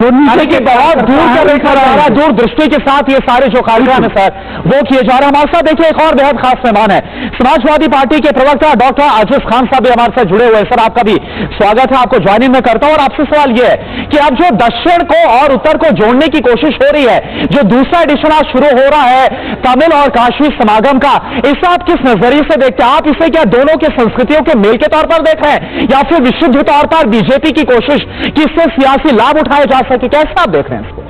कि बहुत दूर से देखा जा रहा है, दूर दृष्टि के साथ ये सारे जो कार्यक्रम है सर वो किए जा रहे हैं। हमारे साथ देखिए एक और बेहद खास मेहमान है, समाजवादी पार्टी के प्रवक्ता डॉक्टर आजिज खान साहब भी हमारे साथ जुड़े हुए हैं। सर आपका भी स्वागत है, आपको ज्वाइनिंग में करता हूं। और आपसे सवाल यह है कि अब जो दक्षिण को और उत्तर को जोड़ने की कोशिश हो रही है, जो दूसरा एडिशन आज शुरू हो रहा है तमिल और काशी समागम का, इसे आप किस नजरिए से देखते हैं? आप इसे क्या दोनों के संस्कृतियों के मेल के तौर पर देख रहे हैं या फिर विशुद्ध तौर पर बीजेपी की कोशिश कि इससे सियासी लाभ उठाया जा सके? कैसे आप देख रहे हैं इसको?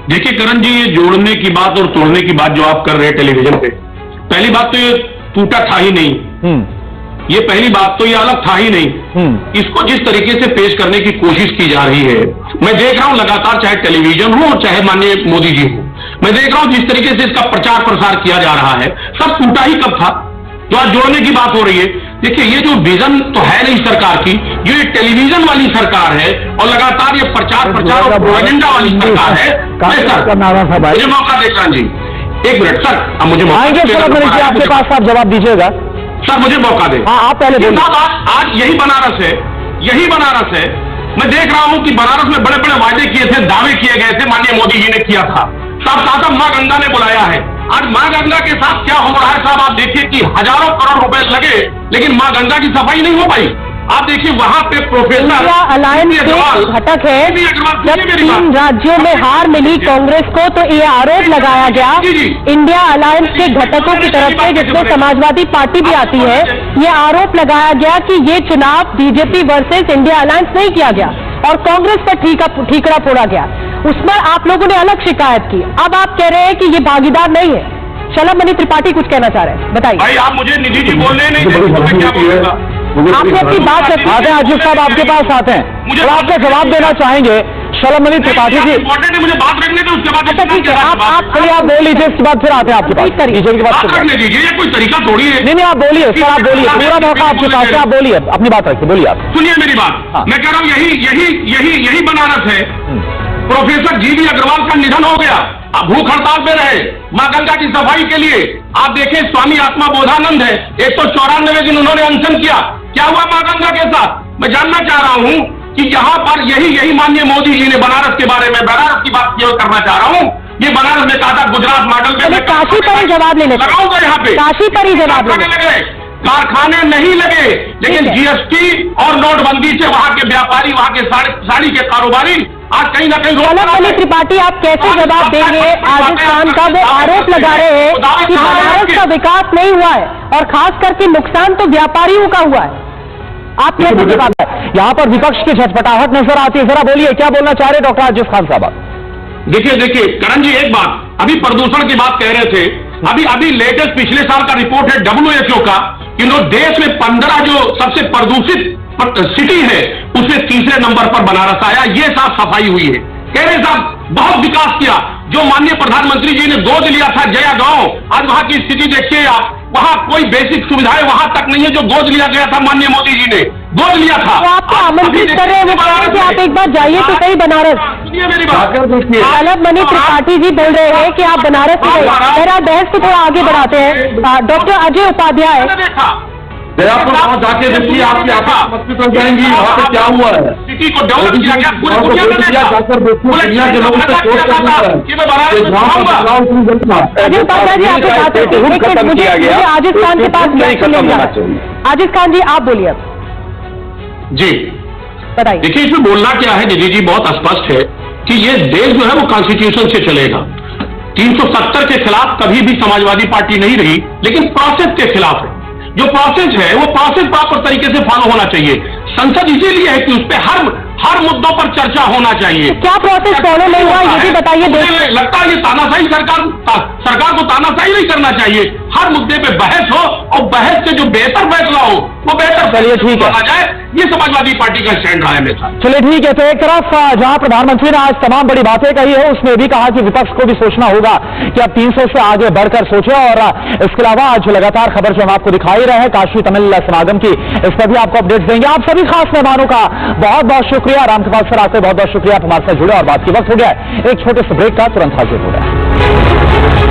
देखिए करण जी, ये जोड़ने की बात और तोड़ने की बात जो आप कर रहे हैं टेलीविजन पे, पहली बात तो ये टूटा था ही नहीं। ये पहली बात तो ये अलग था ही नहीं। इसको जिस तरीके से पेश करने की कोशिश की जा रही है, मैं देख रहा हूं लगातार, चाहे टेलीविजन हो और चाहे माननीय मोदी जी हो, मैं देख रहा हूं जिस तरीके से इसका प्रचार प्रसार किया जा रहा है। सब टूटा ही कब था, जो आज जोड़ने की बात हो रही है। देखिए ये जो विजन तो है नहीं सरकार की, ये टेलीविजन वाली सरकार है और लगातार ये प्रचार और प्रोपेगेंडा वाली सरकार है। मुझे मौका देख रहा जी, एक मिनट सर, अब मुझे आपके पास आप जवाब दीजिएगा सर, मुझे मौका दे। हाँ आप पहले आज यही बनारस है, यही बनारस है। मैं देख रहा हूं कि बनारस में बड़े बड़े वायदे किए थे, दावे किए गए थे, माननीय मोदी जी ने किया था। साहब मां गंगा ने बुलाया है। आज मां गंगा के साथ क्या हो रहा है साहब, आप देखिए कि हजारों करोड़ रुपए लगे लेकिन मां गंगा की सफाई नहीं हो पाई। आप देखिए वहां पे प्रोफेसर अलायंस के घटक है, जब 3 राज्यों में हार मिली कांग्रेस को तो ये आरोप लगाया गया इंडिया अलायंस के घटकों की तरफ से, जिसमें समाजवादी पार्टी भी आती है, ये आरोप लगाया गया कि ये चुनाव बीजेपी वर्सेस इंडिया अलायंस नहीं किया गया और कांग्रेस पर ठीकरा फोड़ा गया। उसमें आप लोगों ने अलग शिकायत की। अब आप कह रहे हैं कि ये भागीदार नहीं है। शलभमणि त्रिपाठी कुछ कहना चाह रहे हैं, बताइए। भाई आप मुझे निधि जी बोलने नहीं देते तो मैं क्या बोलूंगा? आपने अपनी बात रखी। आते हैं आजिज साहब, आपके पास आते हैं, मुझे आपका जवाब देना चाहेंगे शलभमणि त्रिपाठी जी। मुझे बात रखने दो, उसके बाद ठीक है आप बोल लीजिए, इसके बाद फिर आते हैं आपके पास। बीजेपी की बात करने दीजिए, ये कोई तरीका थोड़ी है। नहीं आप बोलिए सर, आप बोलिए, पूरा मौका आपके पास है, आप बोलिए, अपनी बात रखिए, बोलिए आप। सुनिए मेरी बात, मैं कह रहा हूँ यही बनारस है। प्रोफेसर जीवी अग्रवाल का निधन हो गया, अब भूख हड़ताल पे रहे मां गंगा की सफाई के लिए। आप देखें स्वामी आत्मा बोधानंद है, 194 दिन उन्होंने अनशन किया। क्या हुआ मां गंगा के साथ? मैं जानना चाह रहा हूं कि यहाँ पर यही माननीय मोदी जी ने बनारस के बारे में, बनारस की बात करना चाह रहा हूँ। ये बनारस में कहा था गुजरात मॉडल पे, काशी पर ही जवाब लेने लगाऊंगा यहाँ पे, काशी पर ही जवाब लगे, कारखाने नहीं लगे, लेकिन जीएसटी और नोटबंदी से वहां के व्यापारी, वहां के साड़ी के कारोबारी आज कहीं ना कहीं। शलभमणि त्रिपाठी आप कैसे जवाब देंगे आजिज खान का? वो आरोप लगा रहे हैं कि बनारस का विकास नहीं हुआ है और खास करके नुकसान तो व्यापारियों का हुआ है। आप कैसे जवाब दें? यहाँ पर विपक्ष की झटपटाहट नजर आती है, जरा बोलिए क्या बोलना चाह रहे डॉक्टर आजिज खान साहब? देखिए करण जी, एक बात, अभी प्रदूषण की बात कह रहे थे, अभी लेटेस्ट पिछले साल का रिपोर्ट है WHO का कि देश में 15 जो सबसे प्रदूषित सिटी है उसमें तीसरे नंबर पर बनारस आया। ये साफ सफाई हुई है। कह रहे साहब बहुत विकास किया, जो माननीय प्रधानमंत्री जी ने गोद लिया था जया गांव, आज वहां की स्थिति देखिए आप, वहां कोई बेसिक सुविधाएं वहां तक नहीं है जो गोद लिया गया था, माननीय मोदी जी ने गोद लिया था। तो आपको आमंत्रित कर रहे हैं, वो कह रहे हैं कि आप एक बार जाइए तो सही बनारस। मेरी बात, शलभमणि त्रिपाठी जी बोल रहे हैं कि आप बनारस में मेरा बहस को थोड़ा आगे बढ़ाते हैं। डॉक्टर अजय उपाध्याय, जयपुर जाके देखिए, आपकी आंखें जाएंगी वहाँ पे क्या हुआ है। सिटी को डेवलप किया गया, पूरी दुनिया में जाकर दुनिया के लोगों से अजय उपाध्याय जी आपके बात मुझे आजिज खान के पास आजिज खान जी आप बोलिए जी, बताइए। देखिए इसमें बोलना क्या है निधि जी, बहुत स्पष्ट है कि ये देश जो है वो कॉन्स्टिट्यूशन से चलेगा। 370 के खिलाफ कभी भी समाजवादी पार्टी नहीं रही, लेकिन प्रोसेस के खिलाफ है। जो प्रोसेस है वो प्रोसेस प्रॉपर तरीके से फॉलो होना चाहिए। संसद इसीलिए है कि उस पर हर मुद्दों पर चर्चा होना चाहिए। क्या प्रोसेस फॉलो नहीं हुआ ये भी बताइए। लगता है ये तानाशाही सरकार को तानाशाही नहीं करना चाहिए। हर मुद्दे पे बहस हो और बहस से जो बेहतर फैसला हो वो बेहतर। चलिए ठीक है, जाए, ये समाजवादी पार्टी का स्टैंड रहा है हमेशा। चलिए ठीक है, तो एक तरफ जहां प्रधानमंत्री ने आज तमाम बड़ी बातें कही है, उसने भी कहा कि विपक्ष को भी सोचना होगा कि अब 300 से आगे बढ़कर सोचे। और इसके अलावा आज लगातार खबर जो हम आपको दिखाई रहे हैं काशी तमिल समागम की, इस पर भी आपको अपडेट देंगे। आप सभी खास मेहमानों का बहुत बहुत शुक्रिया। राम के पास सर आपसे बहुत बहुत शुक्रिया, आप हमारे साथ जुड़े और बात की वक्त हो गया है एक छोटे से ब्रेक का, तुरंत हाजिर हो रहा है।